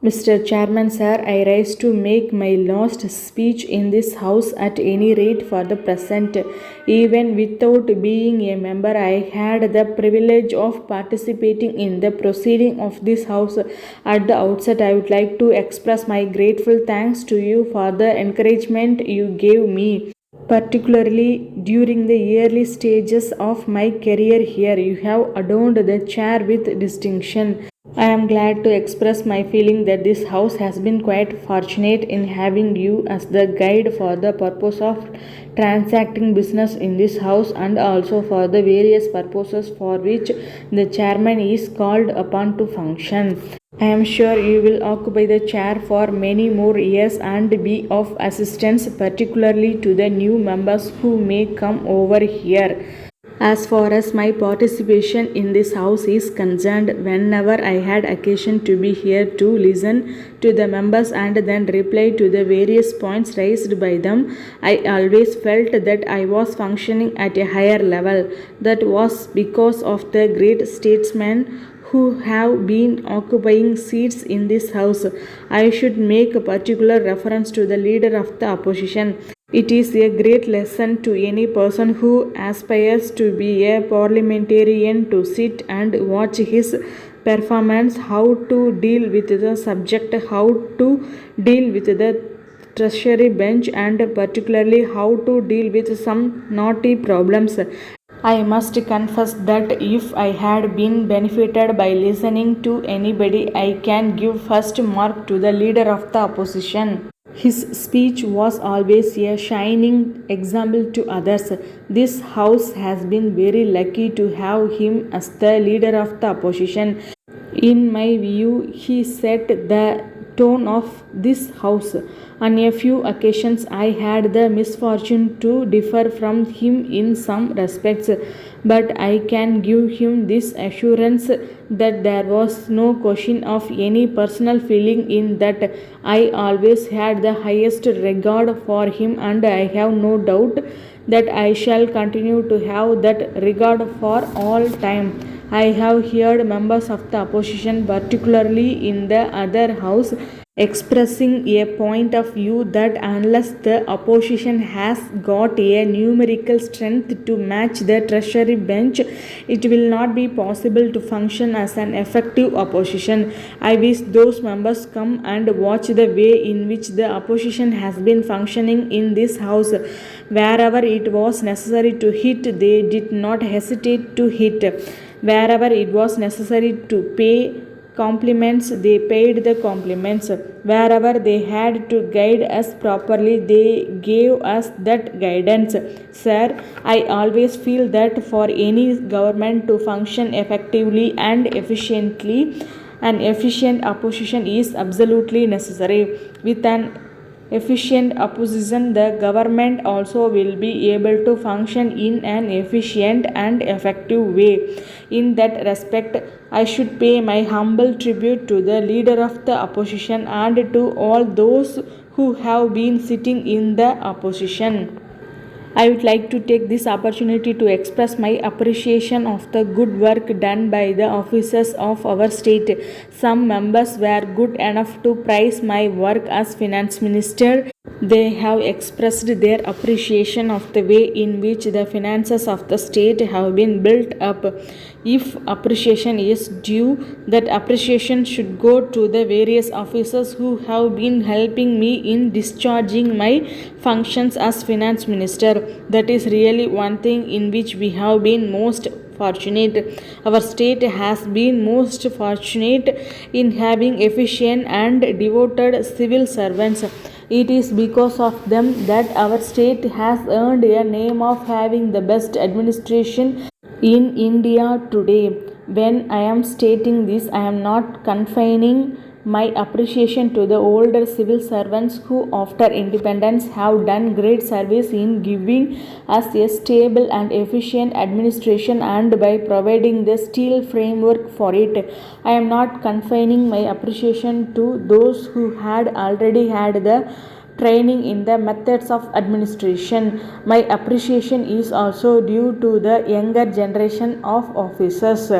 Mr. Chairman, sir, I rise to make my last speech in this House at any rate for the present. Even without being a member, I had the privilege of participating in the proceeding of this House. At the outset, I would like to express my grateful thanks to you for the encouragement you gave me. Particularly during the early stages of my career here, you have adorned the chair with distinction. I am glad to express my feeling that this house has been quite fortunate in having you as the guide for the purpose of transacting business in this house and also for the various purposes for which the chairman is called upon to function. I am sure you will occupy the chair for many more years and be of assistance, particularly to the new members who may come over here. As far as my participation in this house is concerned, whenever I had occasion to be here to listen to the members and then reply to the various points raised by them, I always felt that I was functioning at a higher level. That was because of the great statesmen who have been occupying seats in this house. I should make a particular reference to the leader of the opposition. It is a great lesson to any person who aspires to be a parliamentarian to sit and watch his performance, how to deal with the subject, how to deal with the treasury bench, and particularly how to deal with some knotty problems. I must confess that if I had been benefited by listening to anybody, I can give first mark to the leader of the opposition. His speech was always a shining example to others. This house has been very lucky to have him as the leader of the opposition. In my view, he set the tone of this house. On a few occasions, I had the misfortune to differ from him in some respects, but I can give him this assurance that there was no question of any personal feeling in that. I always had the highest regard for him, and I have no doubt that I shall continue to have that regard for all time. I have heard members of the opposition, particularly in the other house, expressing a point of view that unless the opposition has got a numerical strength to match the treasury bench, it will not be possible to function as an effective opposition. I wish those members come and watch the way in which the opposition has been functioning in this house. Wherever it was necessary to hit, they did not hesitate to hit. Wherever it was necessary to pay compliments, they paid the compliments. Wherever they had to guide us properly, they gave us that guidance. Sir, I always feel that for any government to function effectively and efficiently, an efficient opposition is absolutely necessary. With an efficient opposition, the government also will be able to function in an efficient and effective way. In that respect, I should pay my humble tribute to the leader of the opposition and to all those who have been sitting in the opposition. I would like to take this opportunity to express my appreciation of the good work done by the officers of our state. Some members were good enough to praise my work as finance minister. They have expressed their appreciation of the way in which the finances of the state have been built up. If appreciation is due, that appreciation should go to the various officers who have been helping me in discharging my functions as finance minister. That is really one thing in which we have been most fortunate. Our state has been most fortunate in having efficient and devoted civil servants. It is because of them that our state has earned a name of having the best administration in India today. When I am stating this, I am not confining my appreciation to the older civil servants who, after independence, have done great service in giving us a stable and efficient administration and by providing the steel framework for it. I am not confining my appreciation to those who had already had the training in the methods of administration. My appreciation is also due to the younger generation of officers.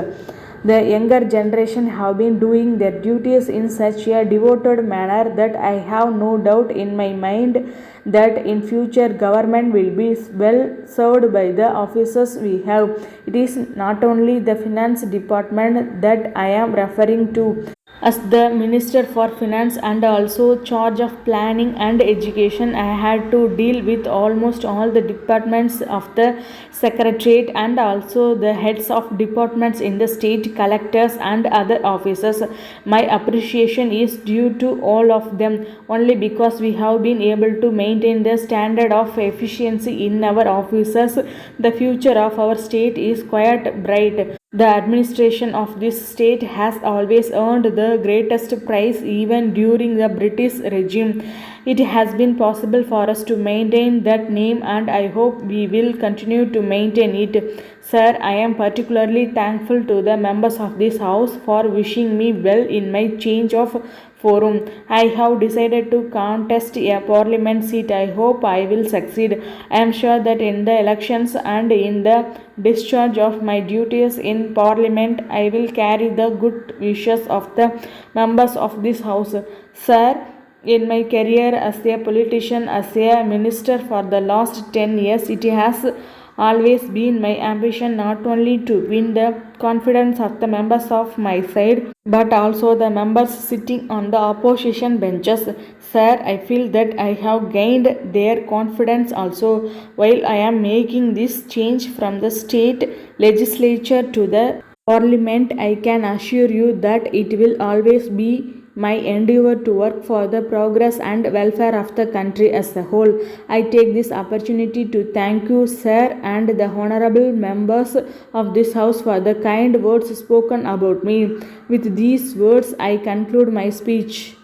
The younger generation have been doing their duties in such a devoted manner that I have no doubt in my mind that in future government will be well served by the officers we have. It is not only the finance department that I am referring to. As the Minister for Finance and also charge of planning and education, I had to deal with almost all the departments of the Secretariat and also the heads of departments in the state collectors and other officers. My appreciation is due to all of them only because we have been able to maintain the standard of efficiency in our offices. The future of our state is quite bright. The administration of this state has always earned the greatest praise even during the British regime. It has been possible for us to maintain that name and I hope we will continue to maintain it. Sir, I am particularly thankful to the members of this house for wishing me well in my change of forum. I have decided to contest a parliament seat. I hope I will succeed. I am sure that in the elections and in the discharge of my duties in parliament, I will carry the good wishes of the members of this house. Sir, in my career as a politician, as a minister for the last 10 years, it has always been my ambition not only to win the confidence of the members of my side but also the members sitting on the opposition benches. Sir, I feel that I have gained their confidence also while I am making this change from the state legislature to the parliament. I can assure you that it will always be my endeavor to work for the progress and welfare of the country as a whole. I take this opportunity to thank you, sir, and the honorable members of this house for the kind words spoken about me. With these words, I conclude my speech.